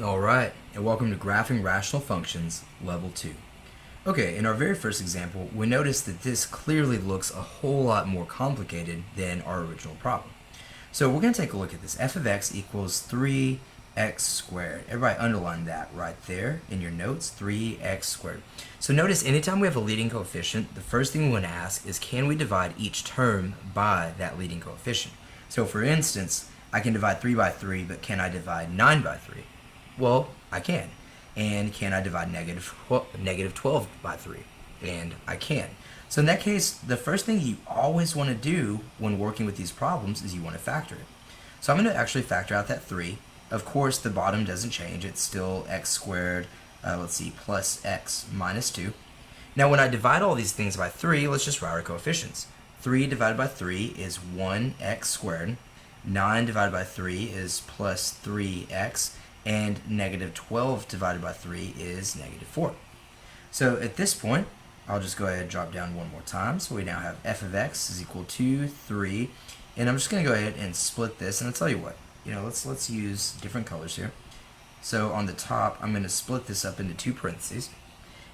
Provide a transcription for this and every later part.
Alright, and welcome to Graphing Rational Functions, Level 2. Okay, in our very first example, we notice that this clearly looks a whole lot more complicated than our original problem. So we're going to take a look at this. F of x equals 3x squared. Everybody underline that right there in your notes, 3x squared. So notice anytime we have a leading coefficient, the first thing we want to ask is can we divide each term by that leading coefficient? So for instance, I can divide 3 by 3, but can I divide 9 by 3? Well, I can. And can I divide negative 12 by 3? And I can. So in that case, the first thing you always want to do when working with these problems is you want to factor it. So I'm going to actually factor out that 3. Of course, the bottom doesn't change. It's still x squared, plus x minus 2. Now when I divide all these things by 3, let's just write our coefficients. 3 divided by 3 is 1x squared. 9 divided by 3 is plus 3x. And negative 12 divided by 3 is negative 4. So at this point, I'll just go ahead and drop down one more time. So we now have f of x is equal to 3. And I'm just going to go ahead and split this. And I'll tell you what, let's use different colors here. So on the top, I'm going to split this up into two parentheses.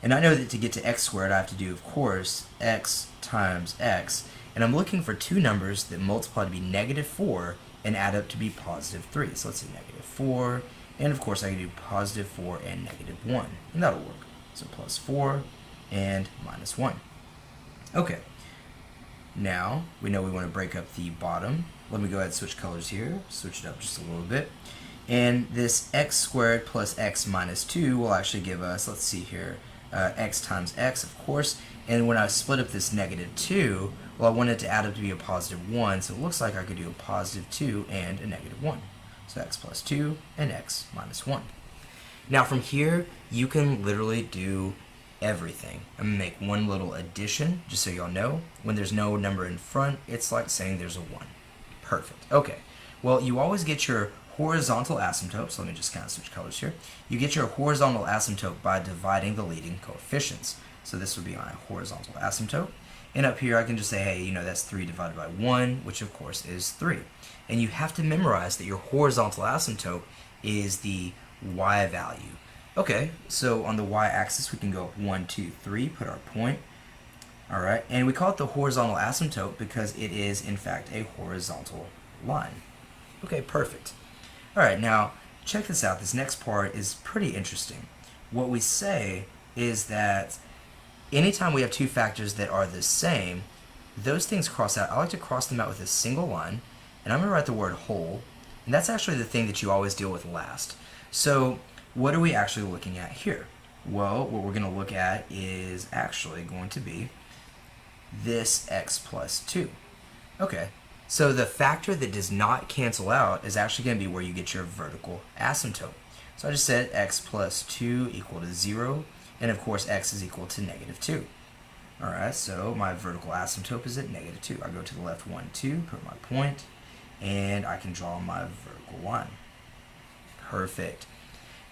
And I know that to get to x squared, I have to do, of course, x times x. And I'm looking for two numbers that multiply to be negative 4 and add up to be positive 3. So let's say negative 4. And of course I can do positive 4 and negative 1. And that'll work. So plus 4 and minus 1. Okay. Now we know we want to break up the bottom. Let me go ahead and switch colors here. Switch it up just a little bit. And this x squared plus x minus 2 will actually give us, let's see here, x times x, of course. And when I split up this negative 2, well, I want it to add up to be a positive 1. So it looks like I could do a positive 2 and a negative 1. So x plus 2 and x minus 1. Now from here, you can literally do everything. I'm going to make one little addition, just so y'all know. When there's no number in front, it's like saying there's a 1. Perfect. Okay. Well, you always get your horizontal asymptote. So let me just kind of switch colors here. You get your horizontal asymptote by dividing the leading coefficients. So this would be my horizontal asymptote. And up here I can just say, hey, that's 3 divided by 1, which of course is 3. And you have to memorize that your horizontal asymptote is the y value. Okay, so on the y-axis we can go 1, 2, 3, put our point. Alright, and we call it the horizontal asymptote because it is in fact a horizontal line. Okay, perfect. Alright, now check this out. This next part is pretty interesting. What we say is that anytime we have two factors that are the same, those things cross out. I like to cross them out with a single line, and I'm going to write the word whole, and that's actually the thing that you always deal with last. So what are we actually looking at here? Well, what we're going to look at is actually going to be this x plus 2. Okay, so the factor that does not cancel out is actually going to be where you get your vertical asymptote. So I just said x plus 2 equal to 0. And of course x is equal to negative 2. Alright, so my vertical asymptote is at negative 2. I go to the left 1, 2, put my point, and I can draw my vertical line. Perfect.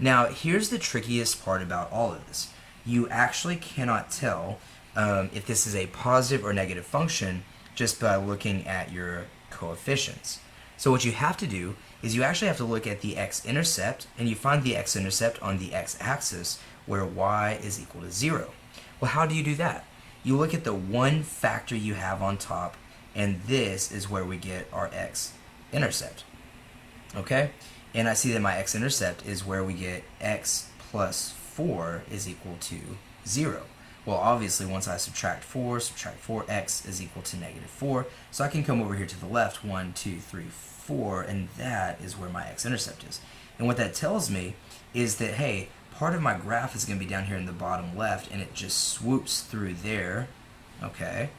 Now here's the trickiest part about all of this. You actually cannot tell if this is a positive or negative function just by looking at your coefficients. So what you have to do is you actually have to look at the x-intercept, and you find the x-intercept on the x-axis where y is equal to 0. Well, how do you do that? You look at the one factor you have on top, and this is where we get our x-intercept. Okay? And I see that my x-intercept is where we get x plus 4 is equal to 0. Well, obviously, once I subtract 4, x is equal to negative 4. So I can come over here to the left, 1, 2, 3, 4, and that is where my x-intercept is. And what that tells me is that, hey, part of my graph is going to be down here in the bottom left, and it just swoops through there, okay?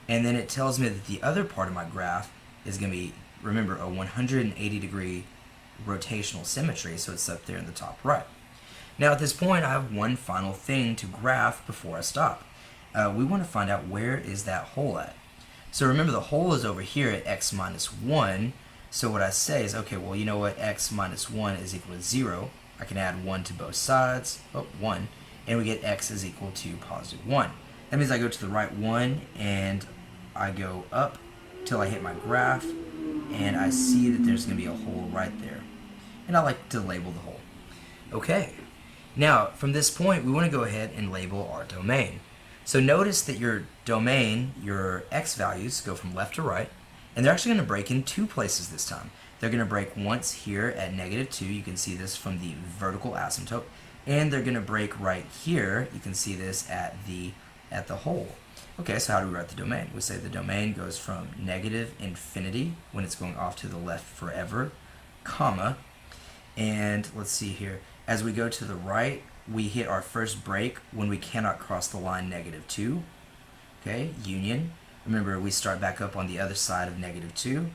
And then it tells me that the other part of my graph is going to be, remember, a 180-degree rotational symmetry, so it's up there in the top right. Now at this point, I have one final thing to graph before I stop. We want to find out where is that hole at. So remember, the hole is over here at x minus 1, so what I say is, okay, well, you know what, x minus 1 is equal to 0. I can add 1 to both sides, 1, and we get x is equal to positive 1. That means I go to the right 1, and I go up till I hit my graph, and I see that there's going to be a hole right there. And I like to label the hole. Okay, now from this point we want to go ahead and label our domain. So notice that your domain, your x values, go from left to right, and they're actually going to break in two places this time. They're going to break once here at -2, you can see this from the vertical asymptote, and they're going to break right here, you can see this at the hole. Okay, so how do we write the domain? We say the domain goes from -infinity when it's going off to the left forever, comma, and let's see here, as we go to the right, we hit our first break when we cannot cross the line -2. Okay, union. Remember, we start back up on the other side of -2,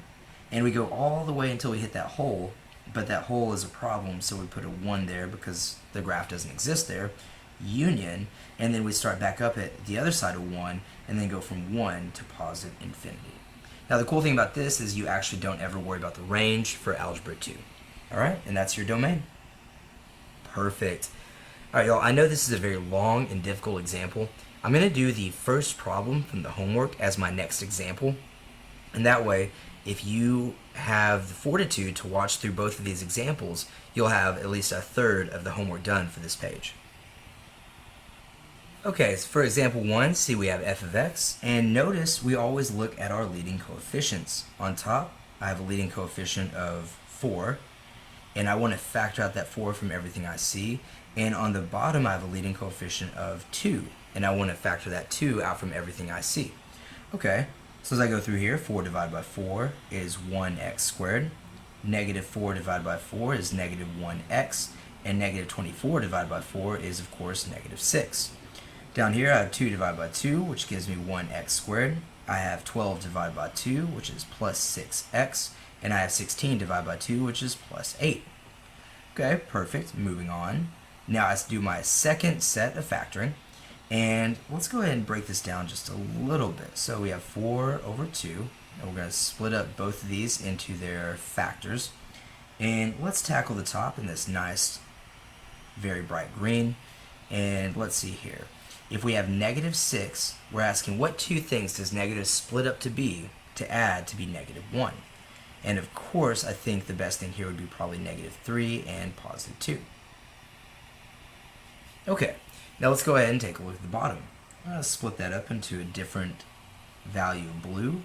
and we go all the way until we hit that hole, but that hole is a problem, so we put a 1 there because the graph doesn't exist there. Union, and then we start back up at the other side of 1, and then go from 1 to positive infinity. Now, the cool thing about this is you actually don't ever worry about the range for Algebra 2. All right, and that's your domain. Perfect. All right, y'all, I know this is a very long and difficult example. I'm going to do the first problem from the homework as my next example. And that way, if you have the fortitude to watch through both of these examples, you'll have at least a third of the homework done for this page. Okay, so for example 1, see we have f of x, and notice we always look at our leading coefficients. On top, I have a leading coefficient of 4, and I want to factor out that 4 from everything I see. And on the bottom, I have a leading coefficient of 2, and I want to factor that 2 out from everything I see. Okay, so as I go through here, 4 divided by 4 is 1x squared. -4 divided by 4 is -1x, and -24 divided by 4 is, of course, -6. Down here, I have 2 divided by 2, which gives me 1x squared. I have 12 divided by 2, which is plus 6x, and I have 16 divided by 2, which is plus 8. Okay, perfect. Moving on. Now let's do my second set of factoring, and let's go ahead and break this down just a little bit. So we have 4 over 2, and we're going to split up both of these into their factors. And let's tackle the top in this nice, very bright green. And let's see here. If we have -6, we're asking what two things does negative split up to be to add to be -1? And of course, I think the best thing here would be probably -3 and positive 2. Okay, now let's go ahead and take a look at the bottom. Split that up into a different value of blue.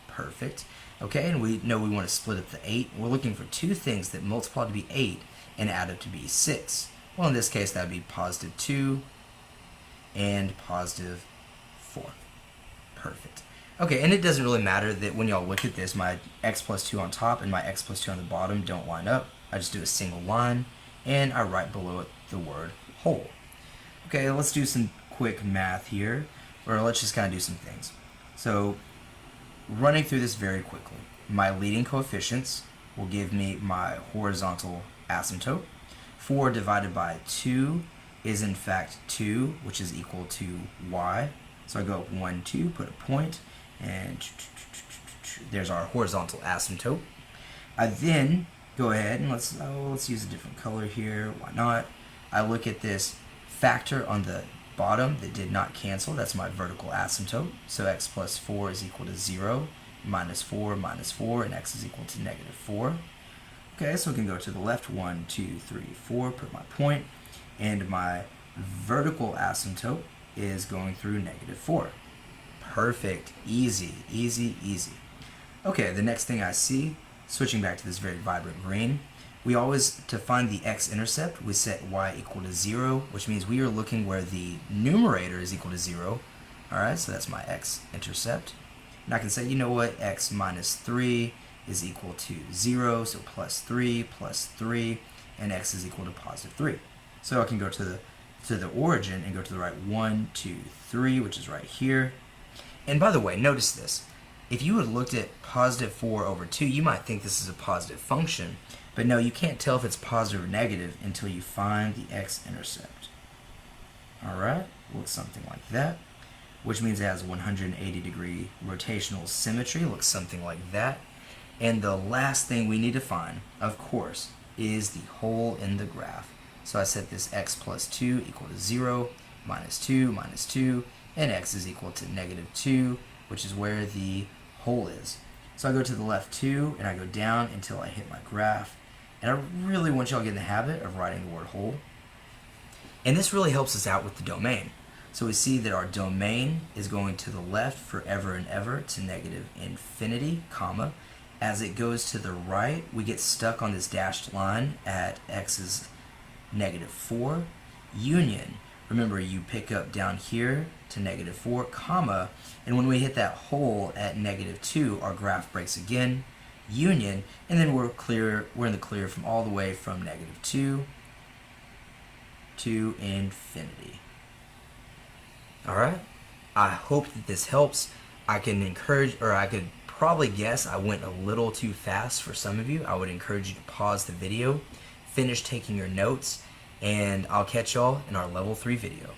Perfect. Okay, and we know we want to split up the 8. We're looking for two things that multiply to be 8 and add up to be 6. Well, in this case, that would be positive 2 and positive 4. Perfect. Okay, and it doesn't really matter that when y'all look at this, my x plus 2 on top and my x plus 2 on the bottom don't line up. I just do a single line, and I write below it the word whole. Okay, let's do some quick math here, or let's just kind of do some things. So, running through this very quickly, my leading coefficients will give me my horizontal asymptote. 4 divided by 2 is in fact 2, which is equal to y. So I go up 1, 2, put a point, and there's our horizontal asymptote. I then go ahead and let's use a different color here. Why not? I look at this factor on the bottom that did not cancel. That's my vertical asymptote. So x plus 4 is equal to 0, minus 4, and x is equal to -4. Okay, so we can go to the left, 1, 2, 3, 4, put my point, and my vertical asymptote is going through -4. Perfect. Easy, easy, easy. Okay, the next thing I see, switching back to this very vibrant green, we always, to find the x-intercept, we set y equal to 0, which means we are looking where the numerator is equal to 0. Alright, so that's my x-intercept. And I can say, you know what, x minus 3 is equal to 0, so plus 3, and x is equal to positive 3. So I can go to the origin and go to the right 1, 2, 3, which is right here. And by the way, notice this. If you had looked at positive 4 over 2, you might think this is a positive function. But no, you can't tell if it's positive or negative until you find the x-intercept. Alright, looks something like that, which means it has 180-degree rotational symmetry, looks something like that. And the last thing we need to find, of course, is the hole in the graph. So I set this x plus 2 equal to 0, minus 2, and x is equal to -2, which is where the hole is. So I go to the left 2, and I go down until I hit my graph. And I really want y'all to get in the habit of writing the word whole. And this really helps us out with the domain. So we see that our domain is going to the left forever and ever to negative infinity, comma. As it goes to the right, we get stuck on this dashed line at x is negative 4. Union, remember you pick up down here to negative 4, comma, and when we hit that hole at negative 2, our graph breaks again, union, and then we're in the clear from all the way from negative 2 to infinity. Alright, I hope that this helps. I could probably guess I went a little too fast for some of you. I would encourage you to pause the video, finish taking your notes, and I'll catch y'all in our level 3 video.